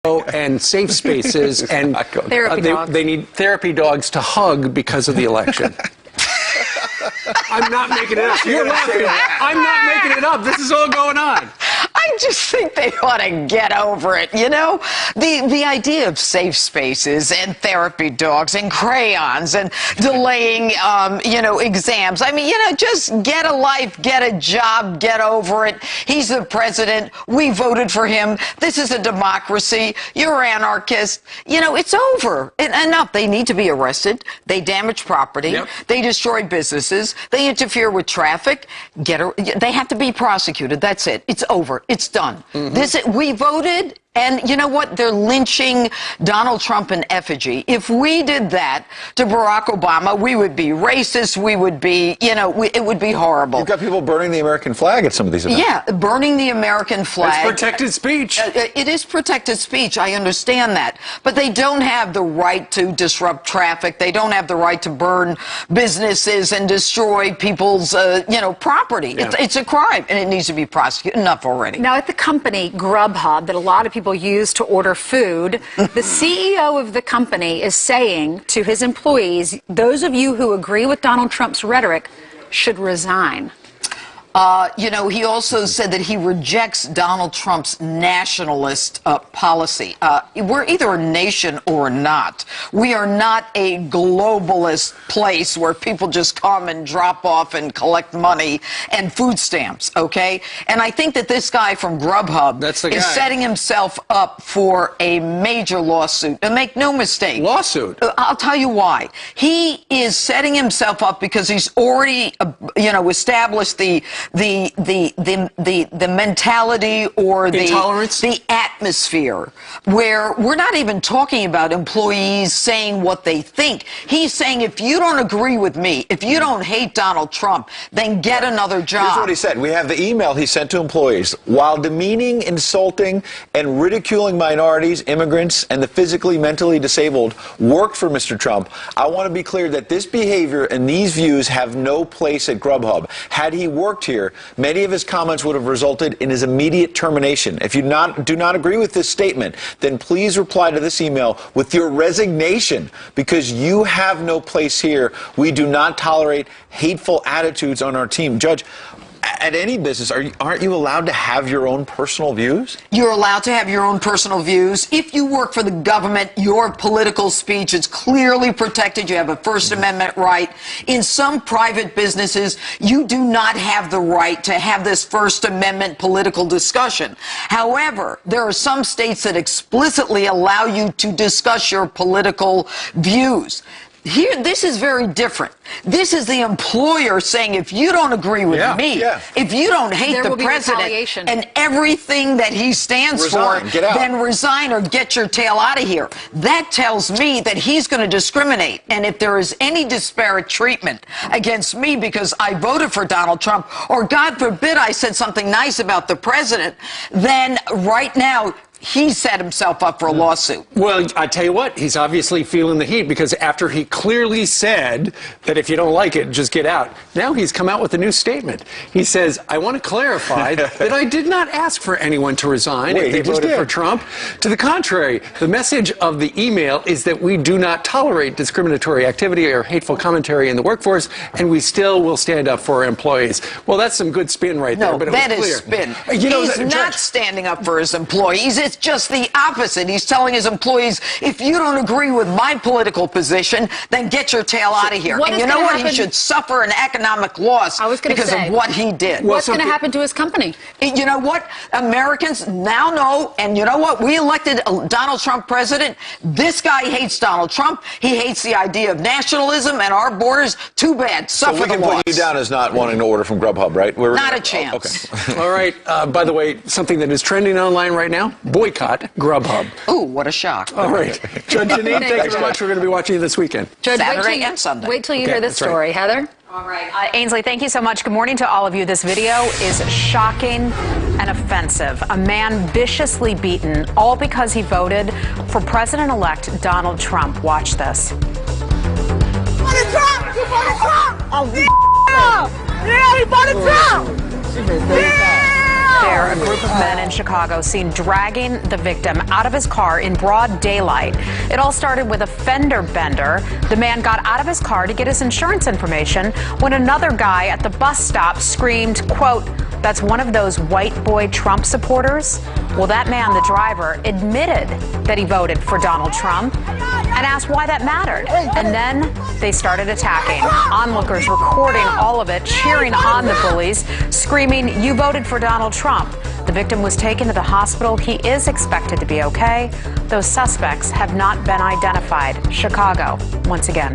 and safe spaces, and they need therapy dogs to hug because of the election. I'm not making it up. You're laughing. I'm not making it up. This is all going on. I just think they ought to get over it, you know? The idea of safe spaces and therapy dogs and crayons and delaying, exams. I mean, just get a life, get a job, get over it. He's the president. We voted for him. This is a democracy. You're anarchist. It's over. Enough. They need to be arrested. They damage property. Yep. They destroy businesses. They interfere with traffic. They have to be prosecuted. That's it. It's over. It's done. Mm-hmm. We voted, and you know what? They're lynching Donald Trump in effigy. If we did that to Barack Obama, we would be racist. We would be, it would be horrible. You've got people burning the American flag at some of these events. Yeah, burning the American flag. It's protected speech. It is protected speech. I understand that. But they don't have the right to disrupt traffic. They don't have the right to burn businesses and destroy people's, property. Yeah. It's a crime, and it needs to be prosecuted. Enough already. Now, at the company Grubhub, that a lot of people use to order food, the CEO of the company is saying to his employees, those of you who agree with Donald Trump's rhetoric should resign. He also said that he rejects Donald Trump's nationalist policy. We're either a nation or not. We are not a globalist place where people just come and drop off and collect money and food stamps, okay? And I think that this guy from Grubhub is setting himself up for a major lawsuit. And make no mistake. Lawsuit? I'll tell you why. He is setting himself up because he's already, established the mentality or the atmosphere where we're not even talking about employees saying what they think. He's saying, if you don't agree with me, if you don't hate Donald Trump, then get another job. Here's what he said. We have the email he sent to employees. While demeaning, insulting, and ridiculing minorities, immigrants, and the physically, mentally disabled worked for Mr. Trump, I want to be clear that this behavior and these views have no place at Grubhub. Had he worked here, many of his comments would have resulted in his immediate termination. If you do not agree with this statement, then please reply to this email with your resignation, because you have no place here. We do not tolerate hateful attitudes on our team. Judge, at any business, aren't you allowed to have your own personal views? You're allowed to have your own personal views. If you work for the government, your political speech is clearly protected. You have a First Amendment right. In some private businesses, you do not have the right to have this First Amendment political discussion. However, there are some states that explicitly allow you to discuss your political views. Here, this is very different. This is the employer saying, if you don't agree with me, if you don't hate the president and everything that he stands for, then resign or get your tail out of here. That tells me that he's going to discriminate. And if there is any disparate treatment against me because I voted for Donald Trump, or God forbid I said something nice about the president, then right now, he set himself up for a lawsuit. Well, I tell you what, he's obviously feeling the heat, because after he clearly said that if you don't like it, just get out, now he's come out with a new statement. He says, I want to clarify that I did not ask for anyone to resign if they voted for Trump. To the contrary, the message of the email is that we do not tolerate discriminatory activity or hateful commentary in the workforce, and we still will stand up for our employees. Well, that's some good spin right there, but it was clear. That is spin. He's not standing up for his employees. It's just the opposite. He's telling his employees, if you don't agree with my political position, then get your tail out of here. And you know what? He should suffer an economic loss because of what he did. What's going to happen to his company? You know what? Americans now know, and you know what? We elected Donald Trump president. This guy hates Donald Trump. He hates the idea of nationalism and our borders. Too bad. Suffer the loss. So we can put you down as not wanting to order from Grubhub, right? Not a chance. Okay. All right. By the way, something that is trending online right now, boycott Grubhub. Ooh, what a shock. All right. Judge Jeanine, thank you very much. We're going to be watching you this weekend. Judge, Saturday and Sunday. Wait till you hear this story. Heather? All right. Ainsley, thank you so much. Good morning to all of you. This video is shocking and offensive. A man viciously beaten, all because he voted for President-elect Donald Trump. Watch this. You voted Trump! You voted Trump! Oh, yeah! Yeah, he voted Trump! Yeah! There, a group of men in Chicago seen dragging the victim out of his car in broad daylight. It all started with a fender bender. The man got out of his car to get his insurance information when another guy at the bus stop screamed, quote, "That's one of those white boy Trump supporters." Well, that man, the driver, admitted that he voted for Donald Trump and asked why that mattered. And then they started attacking. Onlookers recording all of it, cheering on the bullies, screaming, "You voted for Donald Trump." The victim was taken to the hospital. He is expected to be okay. Those suspects have not been identified. Chicago, once again.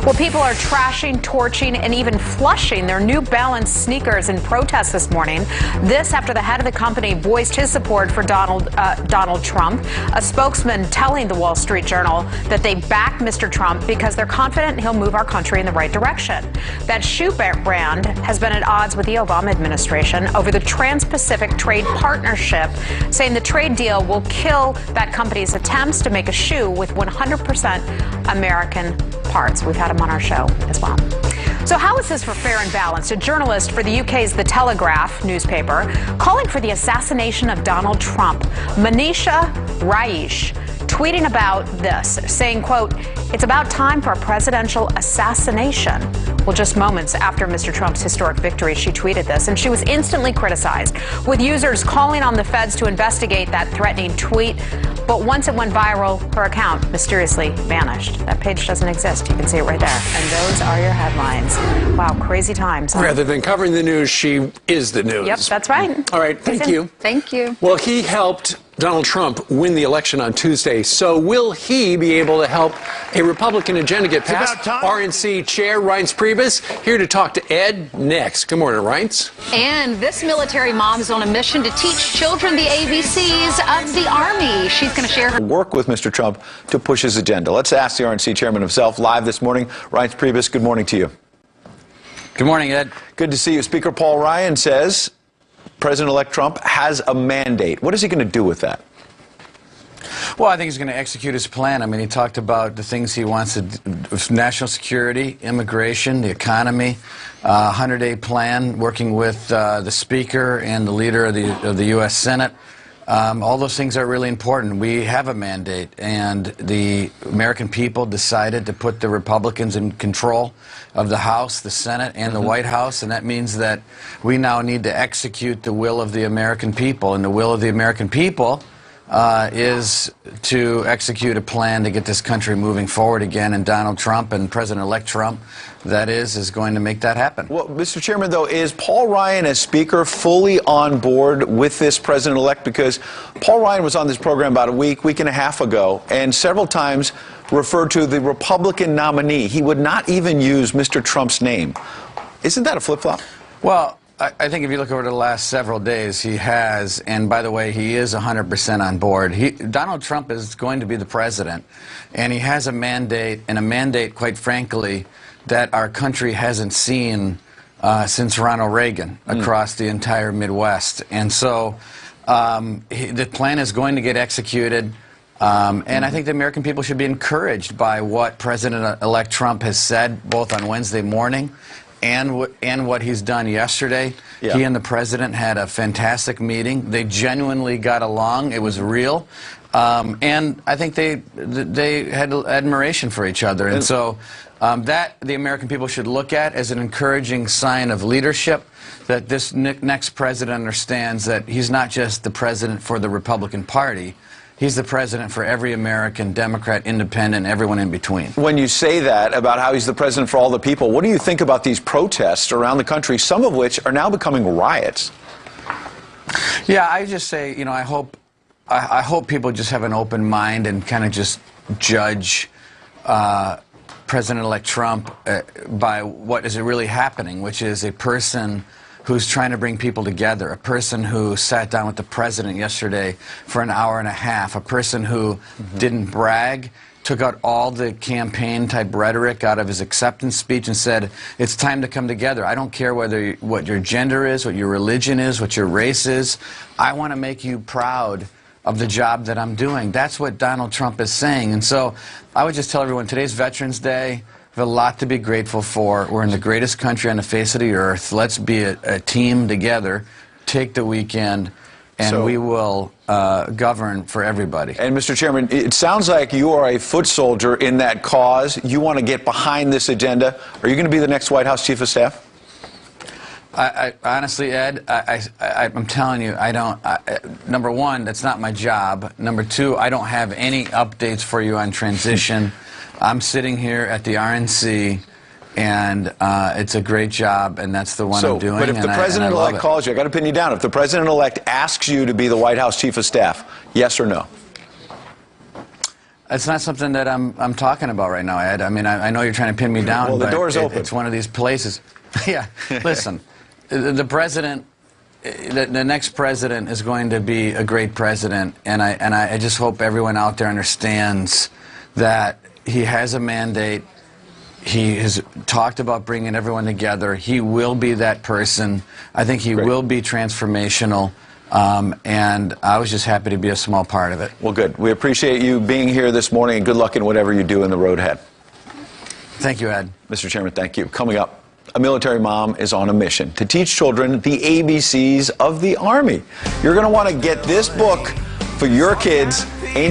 Well, people are trashing, torching, and even flushing their New Balance sneakers in protest this morning. This after the head of the company voiced his support for Donald Trump. A spokesman telling the Wall Street Journal that they back Mr. Trump because they're confident he'll move our country in the right direction. That shoe brand has been at odds with the Obama administration over the Trans-Pacific Trade Partnership, saying the trade deal will kill that company's attempts to make a shoe with 100% American parts. We've had him on our show as well. So how is this for fair and balanced? A journalist for the UK's The Telegraph newspaper calling for the assassination of Donald Trump. Manisha Raish tweeting about this, saying, quote, "It's about time for a presidential assassination." Well, just moments after Mr. Trump's historic victory, she tweeted this, and she was instantly criticized, with users calling on the feds to investigate that threatening tweet. But once it went viral, her account mysteriously vanished. That page doesn't exist. You can see it right there. And those are your headlines. Wow, crazy times. Huh? Rather than covering the news, she is the news. Yep, that's right. All right, thank you. Thank you. Well, he helped Donald Trump win the election on Tuesday. So will he be able to help a Republican agenda get passed? RNC Chair Reince Priebus here to talk to Ed next. Good morning, Reince. And this military mom is on a mission to teach children the ABCs of the Army. She's going to share her Work with Mr. Trump to push his agenda. Let's ask the RNC chairman himself live this morning. Reince Priebus, good morning to you. Good morning, Ed. Good to see you. Speaker Paul Ryan says President-elect Trump has a mandate. What is he going to do with that? Well, I think he's going to execute his plan. I mean, he talked about the things he wants to do: national security, immigration, the economy, 100-day plan, working with the Speaker and the leader of the U.S. Senate. All those things are really important. We have a mandate, and the American people decided to put the Republicans in control of the House, the Senate, and the White House, and that means that we now need to execute the will of the American people, and the will of the American people is to execute a plan to get this country moving forward again, and Donald Trump and President-elect Trump, that is going to make that happen. Well, Mr. Chairman, though, is Paul Ryan as Speaker fully on board with this President-elect? Because Paul Ryan was on this program about a week and a half ago, and several times referred to the Republican nominee. He would not even use Mr. Trump's name. Isn't that a flip-flop? Well, I think if you look over the last several days, he has, and by the way, he is 100% on board. Donald Trump is going to be the president, and he has a mandate, quite frankly, that our country hasn't seen since Ronald Reagan across the entire Midwest. And so the plan is going to get executed, and I think the American people should be encouraged by what President-elect Trump has said, both on Wednesday morning and what he's done yesterday. Yeah. He and the president had a fantastic meeting. They genuinely got along. It was real. And I think they had admiration for each other. And so that the American people should look at as an encouraging sign of leadership, that this next president understands that he's not just the president for the Republican Party. He's the president for every American, Democrat, Independent, everyone in between. When you say that about how he's the president for all the people, what do you think about these protests around the country, some of which are now becoming riots? Yeah, I just say, you know, I hope people just have an open mind and kind of just judge President-elect Trump by what is really happening, which is a person who's trying to bring people together, a person who sat down with the president yesterday for an hour and a half, a person who didn't brag, took out all the campaign-type rhetoric out of his acceptance speech and said, it's time to come together. I don't care what your gender is, what your religion is, what your race is. I want to make you proud of the job that I'm doing. That's what Donald Trump is saying. And so I would just tell everyone, today's Veterans Day. We have a lot to be grateful for. We're in the greatest country on the face of the earth. Let's be a team together take the weekend, and we will govern for everybody. And Mr. Chairman, it sounds like you are a foot soldier in that cause. You want to get behind this agenda. Are you going to be the next White House Chief of Staff? I honestly, Ed, I'm telling you, I don't. Number one, that's not my job. Number two, I don't have any updates for you on transition. I'm sitting here at the RNC, and it's a great job, and that's the one I'm doing. But if the president-elect calls you, I got to pin you down. If the president-elect asks you to be the White House Chief of Staff, yes or no? It's not something that I'm talking about right now, Ed. I mean, I know you're trying to pin me down. Well, the but door's open. It's one of these places. Yeah, listen. The president, the next president is going to be a great president, and I just hope everyone out there understands that he has a mandate. He has talked about bringing everyone together. He will be that person. I think he will be transformational, and I was just happy to be a small part of it. Well, good. We appreciate you being here this morning, and good luck in whatever you do in the road ahead. Thank you, Ed. Mr. Chairman, thank you. Coming up, a military mom is on a mission to teach children the ABCs of the Army. You're going to want to get this book for your kids. Ainsley